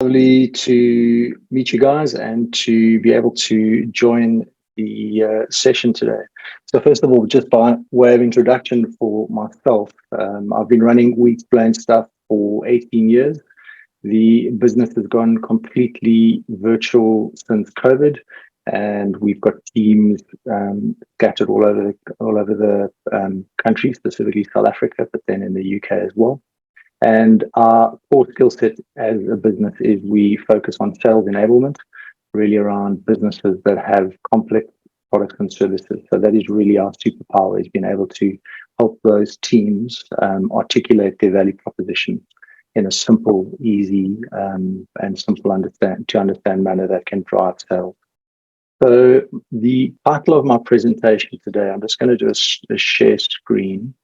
Lovely to meet you guys and to be able to join the session today. So first of all, just by way of introduction for myself, I've been running We Explain Stuff for 18 years. The business has gone completely virtual since COVID, and we've got teams scattered all over the country, specifically South Africa, but then in the UK as well. And our core skill set as a business is we focus on sales enablement, really around businesses that have complex products and services. So that is really our superpower, is being able to help those teams articulate their value proposition in a simple, easy, and simple to understand manner that can drive sales. So the title of my presentation today, I'm just going to do a share screen.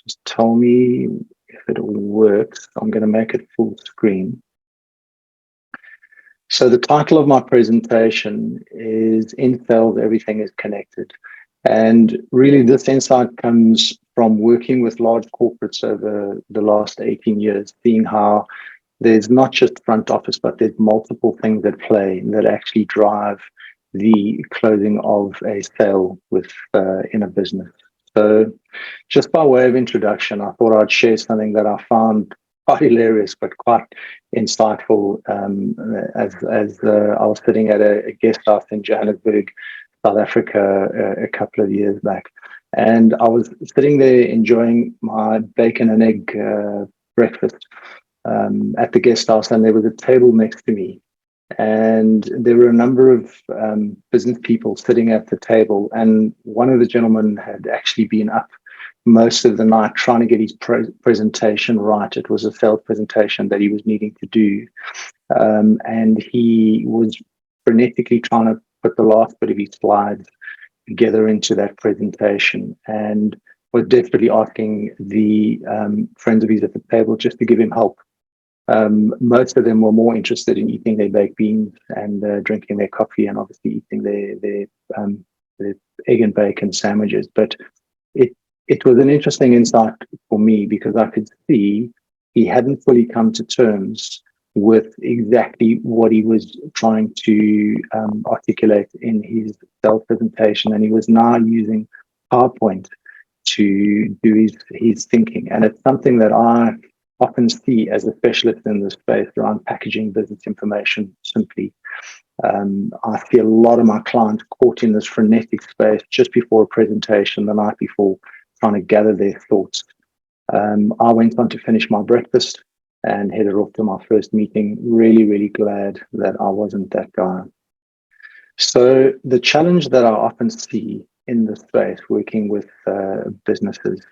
Just tell me if it all works. I'm going to make it full screen. So the title of my presentation is In Sales, Everything is Connected. And really this insight comes from working with large corporates over the last 18 years, seeing how there's not just front office, but there's multiple things at play that actually drive the closing of a sale in a business. So just by way of introduction, I thought I'd share something that I found quite hilarious, but quite insightful as I was sitting at a guest house in Johannesburg, South Africa, a couple of years back. And I was sitting there enjoying my bacon and egg breakfast at the guest house, and there was a table next to me. And there were a number of business people sitting at the table, and one of the gentlemen had actually been up most of the night trying to get his presentation right. It was a sales presentation that he was needing to do, and he was frenetically trying to put the last bit of his slides together into that presentation, and was desperately asking the friends of his at the table just to give him help. Most of them were more interested in eating their baked beans and drinking their coffee, and obviously eating their egg and bacon sandwiches. But it was an interesting insight for me, because I could see he hadn't fully come to terms with exactly what he was trying to articulate in his sales presentation, and he was now using PowerPoint to do his thinking. And it's something that I often see as a specialist in this space around packaging business information simply. I see a lot of my clients caught in this frenetic space just before a presentation, the night before, trying to gather their thoughts. I went on to finish my breakfast and headed off to my first meeting. Really, really glad that I wasn't that guy. So the challenge that I often see in this space working with businesses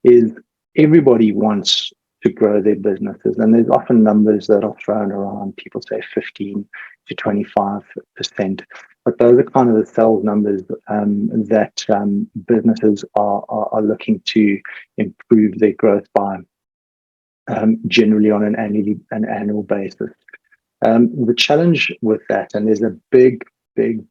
is everybody wants to grow their businesses, and there's often numbers that are thrown around. People say 15 to 25%, but those are kind of the sales numbers that businesses are looking to improve their growth by, generally on an annual basis. The challenge with that, and there's a big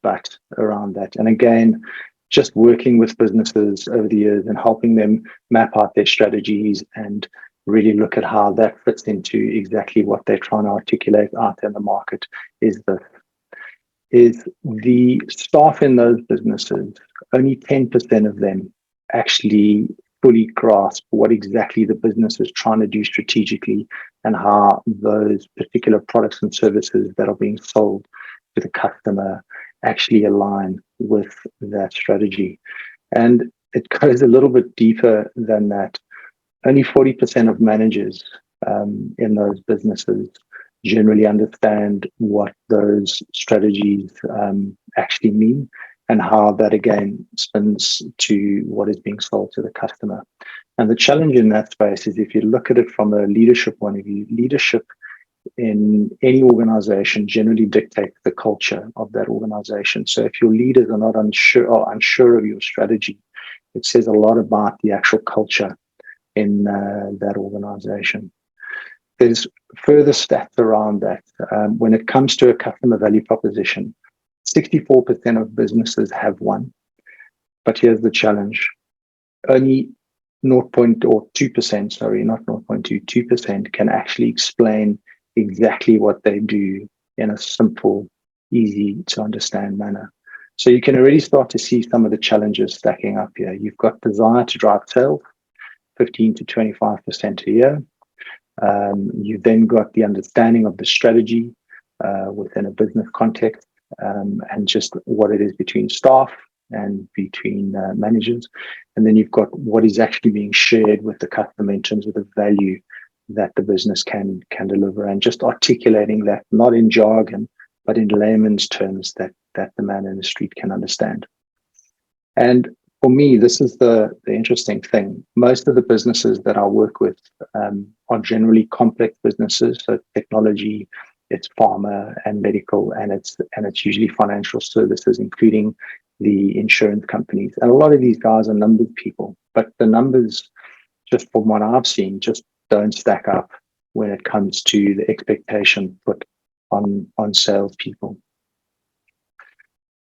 but around that, and again, just working with businesses over the years and helping them map out their strategies and really look at how that fits into exactly what they're trying to articulate out in the market, is the staff in those businesses, only 10% of them actually fully grasp what exactly the business is trying to do strategically, and how those particular products and services that are being sold to the customer actually align with that strategy. And it goes a little bit deeper than that. Only 40% of managers in those businesses generally understand what those strategies actually mean, and how that again spins to what is being sold to the customer. And the challenge in that space is, if you look at it from a leadership point of view, leadership in any organization generally dictates the culture of that organization. So if your leaders are not unsure of your strategy, it says a lot about the actual culture in that organization. There's further stats around that. When it comes to a customer value proposition, 64% of businesses have one. But here's the challenge. Only 2%, sorry, not 0.2, 2% can actually explain exactly what they do in a simple, easy to understand manner. So you can already start to see some of the challenges stacking up here. You've got desire to drive sales, 15 to 25% a year. You've then got the understanding of the strategy within a business context, and just what it is between staff and between managers. And then you've got what is actually being shared with the customer in terms of the value that the business can deliver, and just articulating that not in jargon, but in layman's terms that the man in the street can understand. And for me, this is the interesting thing. Most of the businesses that I work with are generally complex businesses. So technology, it's pharma and medical, and it's usually financial services, including the insurance companies. And a lot of these guys are numbered people, but the numbers, just from what I've seen, just don't stack up when it comes to the expectation put on salespeople.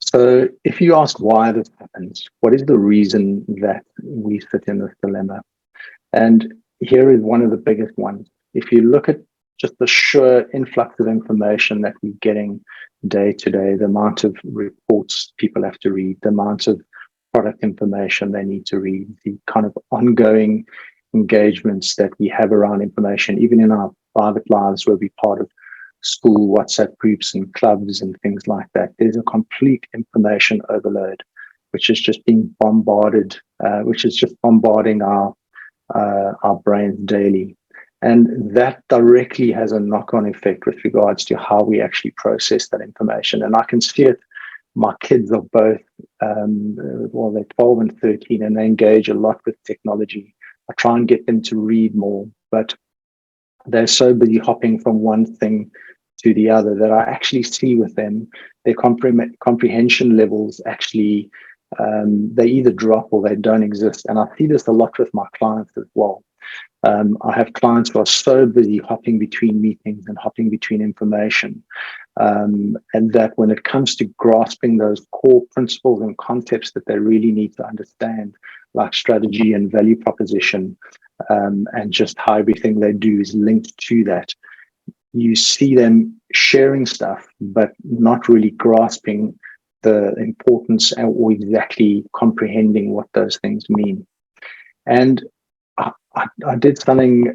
So if you ask why this happens, what is the reason that we sit in this dilemma? And here is one of the biggest ones. If you look at just the sheer influx of information that we're getting day to day, the amount of reports people have to read, the amount of product information they need to read, the kind of ongoing engagements that we have around information, even in our private lives where we're part of school WhatsApp groups and clubs and things like that. There's a complete information overload, which is just being bombarded, which is just bombarding our brains daily. And that directly has a knock-on effect with regards to how we actually process that information. And I can see it. My kids are both, they're 12 and 13, and they engage a lot with technology. I try and get them to read more, but they're so busy hopping from one thing to the other that I actually see with them, their comprehension levels actually, they either drop or they don't exist. And I see this a lot with my clients as well. I have clients who are so busy hopping between meetings and hopping between information, and that when it comes to grasping those core principles and concepts that they really need to understand, like strategy and value proposition, and just how everything they do is linked to that, you see them sharing stuff, but not really grasping the importance or exactly comprehending what those things mean. And I did something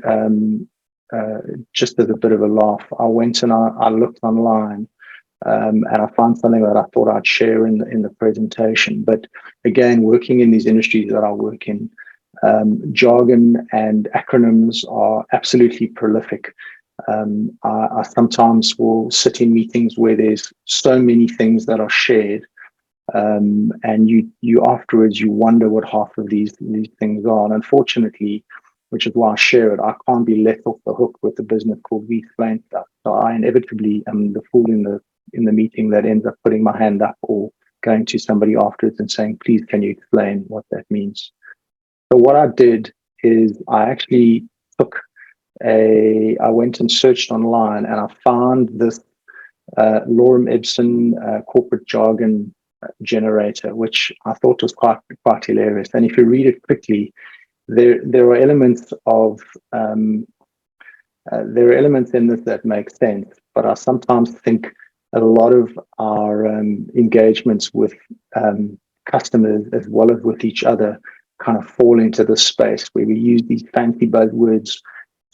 just as a bit of a laugh. I went and I looked online, and I found something that I thought I'd share in the presentation. But again, working in these industries that I work in, jargon and acronyms are absolutely prolific. I sometimes will sit in meetings where there's so many things that are shared, and you afterwards you wonder what half of these things are. And unfortunately, which is why I share it, I can't be let off the hook with a business called We Explain Stuff. So I inevitably am the fool in the meeting that ends up putting my hand up or going to somebody afterwards and saying, please, can you explain what that means? So what I did is I actually I went and searched online, and I found this Lorem Ipsum corporate jargon generator, which I thought was quite hilarious. And if you read it quickly, there are elements in this that make sense, but I sometimes think a lot of our engagements with customers as well as with each other kind of fall into this space where we use these fancy buzzwords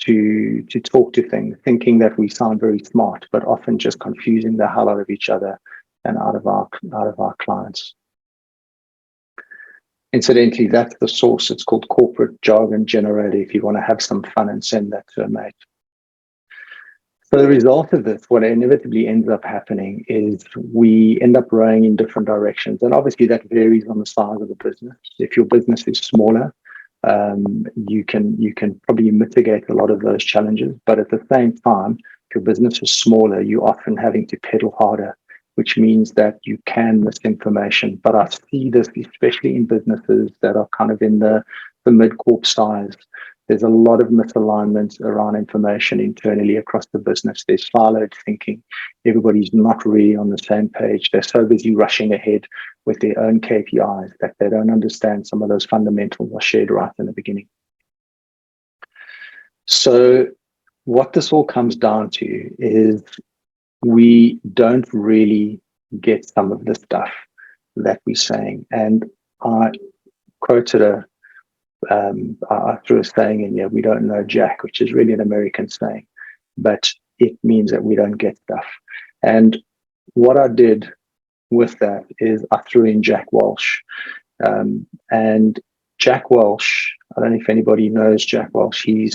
to talk to things, thinking that we sound very smart, but often just confusing the hell out of each other and out of our clients. Incidentally, that's the source. It's called Corporate Jargon Generator if you want to have some fun and send that to a mate. So the result of this, what inevitably ends up happening is we end up rowing in different directions. And obviously that varies on the size of the business. If your business is smaller, you can probably mitigate a lot of those challenges. But at the same time, if your business is smaller, you're often having to pedal harder, which means that you can miss information. But I see this especially in businesses that are kind of in the mid-corp size. There's a lot of misalignment around information internally across the business. There's siloed thinking. Everybody's not really on the same page. They're so busy rushing ahead with their own KPIs that they don't understand some of those fundamentals are shared right in the beginning. So what this all comes down to is we don't really get some of the stuff that we're saying. And I quoted I threw a saying in here, we don't know Jack, which is really an American saying, but it means that we don't get stuff. And what I did with that is I threw in Jack Walsh. And Jack Welch, I don't know if anybody knows Jack Welch. He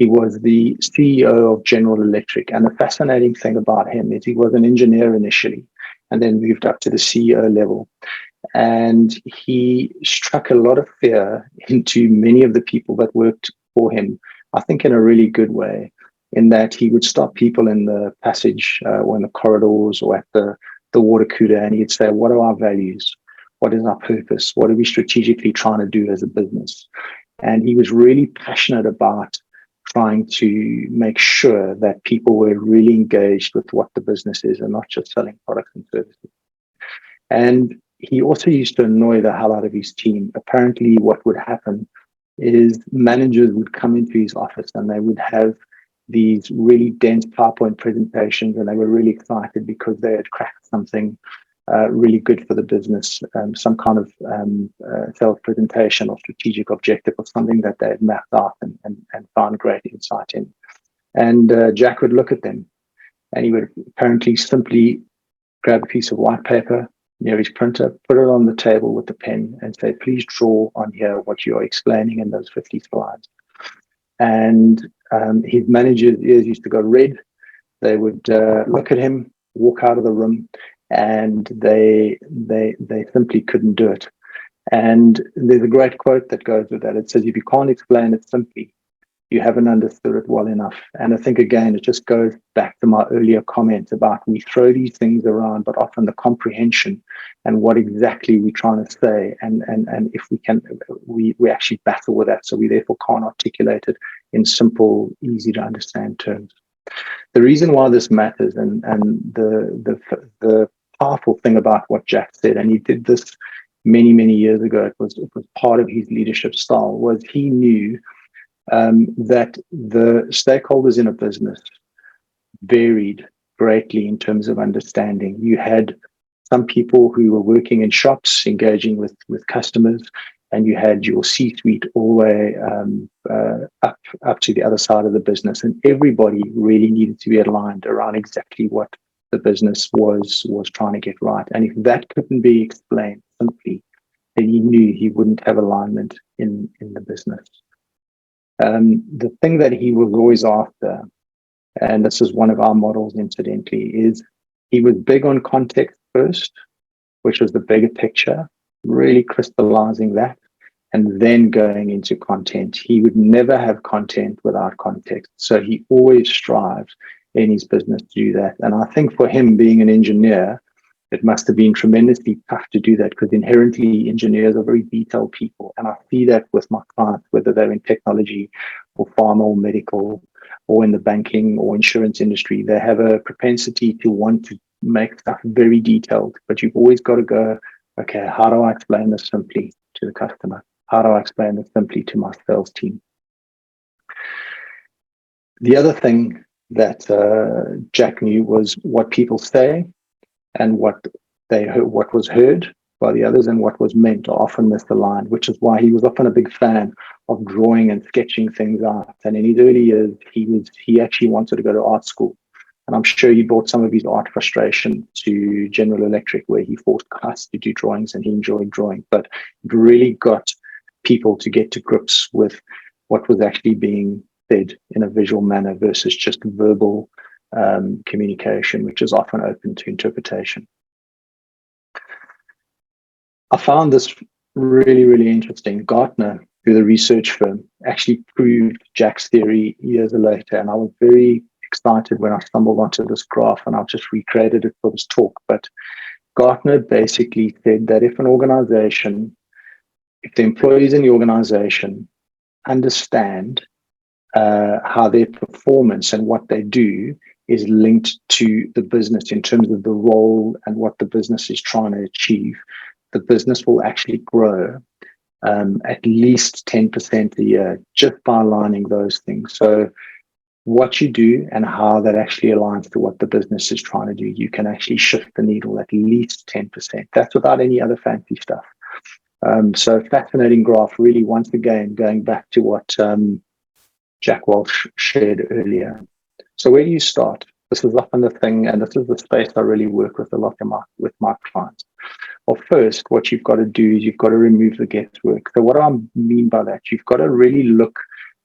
was the CEO of General Electric. And the fascinating thing about him is he was an engineer initially and then moved up to the CEO level. And he struck a lot of fear into many of the people that worked for him, I think in a really good way, in that he would stop people in the passage or in the corridors or at the water cooler, and he'd say, what are our values? What is our purpose? What are we strategically trying to do as a business? And he was really passionate about trying to make sure that people were really engaged with what the business is and not just selling products and services. And he also used to annoy the hell out of his team. Apparently, what would happen is managers would come into his office and they would have these really dense PowerPoint presentations, and they were really excited because they had cracked something really good for the business, some kind of sales presentation or strategic objective or something that they had mapped out and found great insight in. And Jack would look at them and he would apparently simply grab a piece of white paper near his printer, put it on the table with the pen and say, please draw on here what you're explaining in those 50 slides. And his managers' ears used to go red. They would look at him, walk out of the room, and they simply couldn't do it. And there's a great quote that goes with that. It says, if you can't explain it simply, you haven't understood it well enough. And I think, again, it just goes back to my earlier comment about we throw these things around, but often the comprehension and what exactly we're trying to say. And if we can, we actually battle with that. So we therefore can't articulate it in simple, easy to understand terms. The reason why this matters and the powerful thing about what Jack said, and he did this many years ago, it was part of his leadership style, was he knew that the stakeholders in a business varied greatly in terms of understanding. You had some people who were working in shops, engaging with customers, and you had your C-suite all the way up to the other side of the business. And everybody really needed to be aligned around exactly what the business was trying to get right. And if that couldn't be explained simply, then he knew he wouldn't have alignment in the business. The thing that he was always after, and this is one of our models incidentally, is he was big on context first, which was the bigger picture, really crystallizing that, and then going into content. He would never have content without context. So he always strives in his business to do that. And I think for him, being an engineer, it must have been tremendously tough to do that, because inherently engineers are very detailed people. And I see that with my clients, whether they're in technology or pharma or medical or in the banking or insurance industry. They have a propensity to want to make stuff very detailed, but you've always got to go, okay, how do I explain this simply to the customer? How do I explain this simply to my sales team? The other thing that Jack knew was what people say and what they heard, what was heard by the others and what was meant are often misaligned, which is why he was often a big fan of drawing and sketching things out. And in his early years, he actually wanted to go to art school. And I'm sure he brought some of his art frustration to General Electric, where he forced us to do drawings and he enjoyed drawing. But it really got people to get to grips with what was actually being said in a visual manner versus just verbal communication, which is often open to interpretation. I found this really interesting. Gartner, through the research firm, actually proved Jack's theory years later, and I was very excited when I stumbled onto this graph, and I've just recreated it for this talk. But Gartner basically said that if the employees in the organization understand how their performance and what they do is linked to the business in terms of the role and what the business is trying to achieve, the business will actually grow at least 10% a year, just by aligning those things. So what you do and how that actually aligns to what the business is trying to do, you can actually shift the needle at least 10%. That's without any other fancy stuff. So fascinating graph, really, once again, going back to what Jack Walsh shared earlier. So where do you start? This is often the thing, and this is the space I really work with a lot with my clients. Well, first, what you've got to do is you've got to remove the guesswork. So what do I mean by that? You've got to really look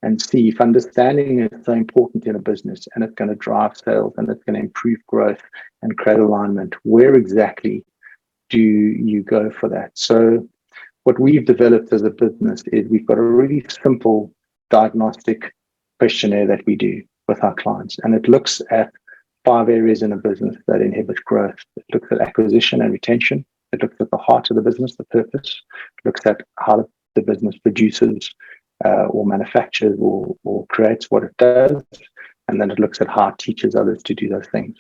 and see if understanding is so important in a business and it's going to drive sales and it's going to improve growth and create alignment. Where exactly do you go for that? So what we've developed as a business is we've got a really simple diagnostic questionnaire that we do with our clients, and it looks at 5 areas in a business that inhibit growth. It looks at acquisition and retention. It looks at the heart of the business, the purpose. It looks at how the business produces or manufactures or creates what it does. And then it looks at how it teaches others to do those things.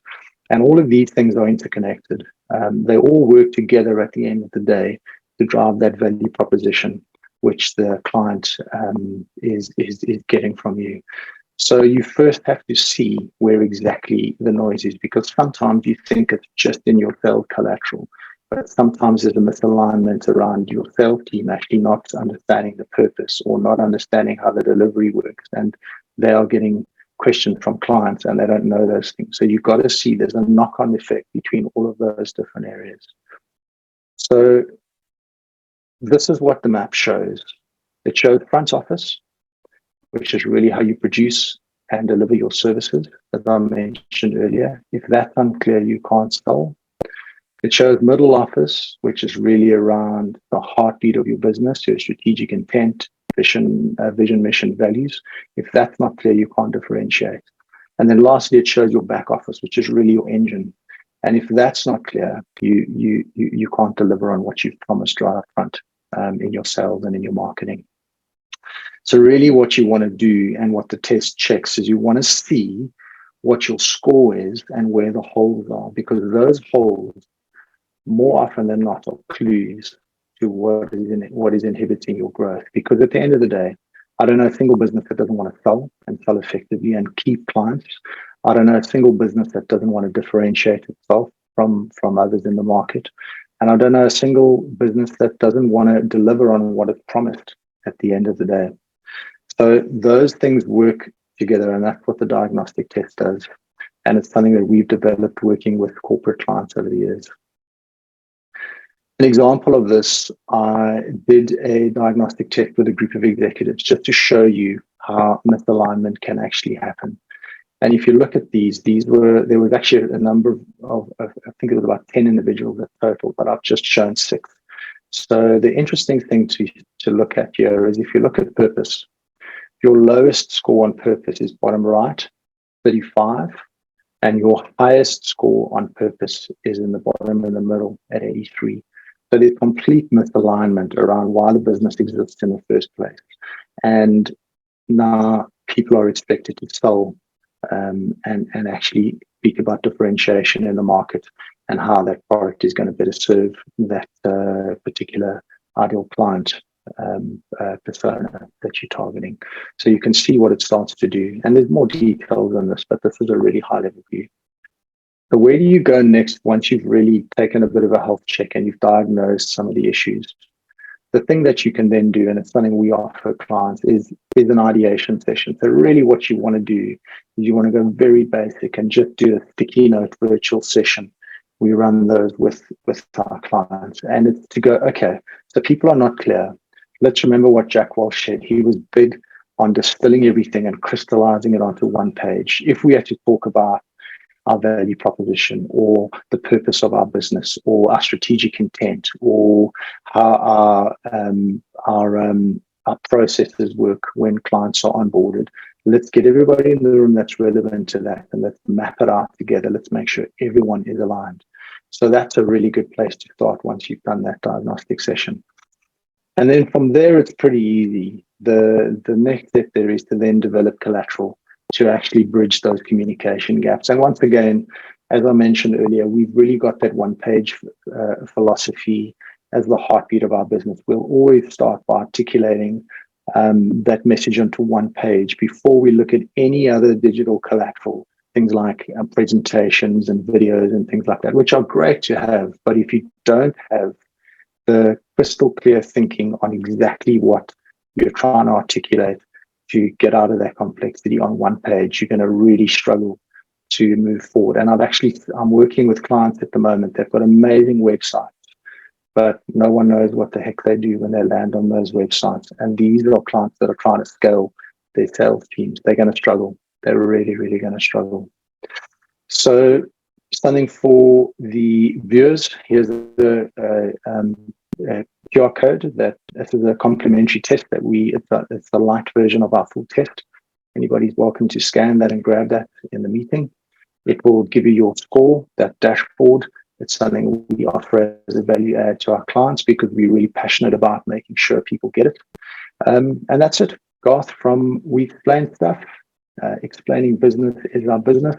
And all of these things are interconnected. They all work together at the end of the day to drive that value proposition, which the client is getting from you. So you first have to see where exactly the noise is, because sometimes you think it's just in your sales collateral, but sometimes there's a misalignment around your sales team actually not understanding the purpose or not understanding how the delivery works, and they are getting questions from clients and they don't know those things. So you've got to see there's a knock-on effect between all of those different areas. So this is what the map shows. It shows front office, which is really how you produce and deliver your services, as I mentioned earlier. If that's unclear, you can't sell. It shows middle office, which is really around the heartbeat of your business, your strategic intent, vision, mission, values. If that's not clear, you can't differentiate. And then lastly, it shows your back office, which is really your engine. And if that's not clear, you can't deliver on what you've promised right up front in your sales and in your marketing. So really what you want to do and what the test checks is you want to see what your score is and where the holes are, because those holes, more often than not, are clues to what is inhibiting your growth. Because at the end of the day, I don't know a single business that doesn't want to sell and sell effectively and keep clients. I don't know a single business that doesn't want to differentiate itself from others in the market. And I don't know a single business that doesn't want to deliver on what it's promised at the end of the day. So those things work together, and that's what the diagnostic test does. And it's something that we've developed working with corporate clients over the years. An example of this, I did a diagnostic test with a group of executives just to show you how misalignment can actually happen. And if you look at there was actually a number of I think it was about 10 individuals in total, but I've just shown 6. So the interesting thing to look at here is if you look at purpose, your lowest score on purpose is bottom right, 35, and your highest score on purpose is in the bottom in the middle at 83. So there's complete misalignment around why the business exists in the first place. And now people are expected to sell and actually speak about differentiation in the market and how that product is going to better serve that particular ideal client persona that you're targeting. So you can see what it starts to do. And there's more details on this, but this is a really high level view. So where do you go next once you've really taken a bit of a health check and you've diagnosed some of the issues? The thing that you can then do, and it's something we offer clients, is an ideation session. So really what you want to do is you want to go very basic and just do a sticky note virtual session. We run those with our clients. And it's to go, okay, so people are not clear. Let's remember what Jack Walsh said. He was big on distilling everything and crystallizing it onto one page. If we had to talk about our value proposition or the purpose of our business or our strategic intent or how our processes work when clients are onboarded, let's get everybody in the room that's relevant to that and let's map it out together. Let's make sure everyone is aligned. So that's a really good place to start once you've done that diagnostic session. And then from there, it's pretty easy. The next step there is to then develop collateral to actually bridge those communication gaps. And once again, as I mentioned earlier, we've really got that one-page philosophy as the heartbeat of our business. We'll always start by articulating that message onto one page before we look at any other digital collateral, things like presentations and videos and things like that, which are great to have. But if you don't have the crystal clear thinking on exactly what you're trying to articulate to get out of that complexity on one page, you're going to really struggle to move forward. And I'm working with clients at the moment. They've got amazing websites, but no one knows what the heck they do when they land on those websites. And these are clients that are trying to scale their sales teams. They're going to struggle. They're really, really going to struggle. So something for the viewers, here's the QR code. That this is a complimentary test that it's a light version of our full test. Anybody's welcome to scan that and grab that in the meeting. It will give you your score, that dashboard. It's something we offer as a value add to our clients because we're really passionate about making sure people get it. And that's it. Garth from We Explain Stuff. Explaining business is our business.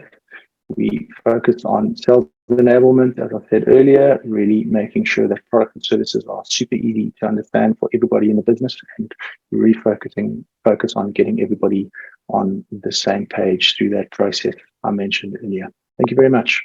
We focus on sales enablement, as I said earlier, really making sure that products and services are super easy to understand for everybody in the business, and really focus on getting everybody on the same page through that process I mentioned earlier. Thank you very much.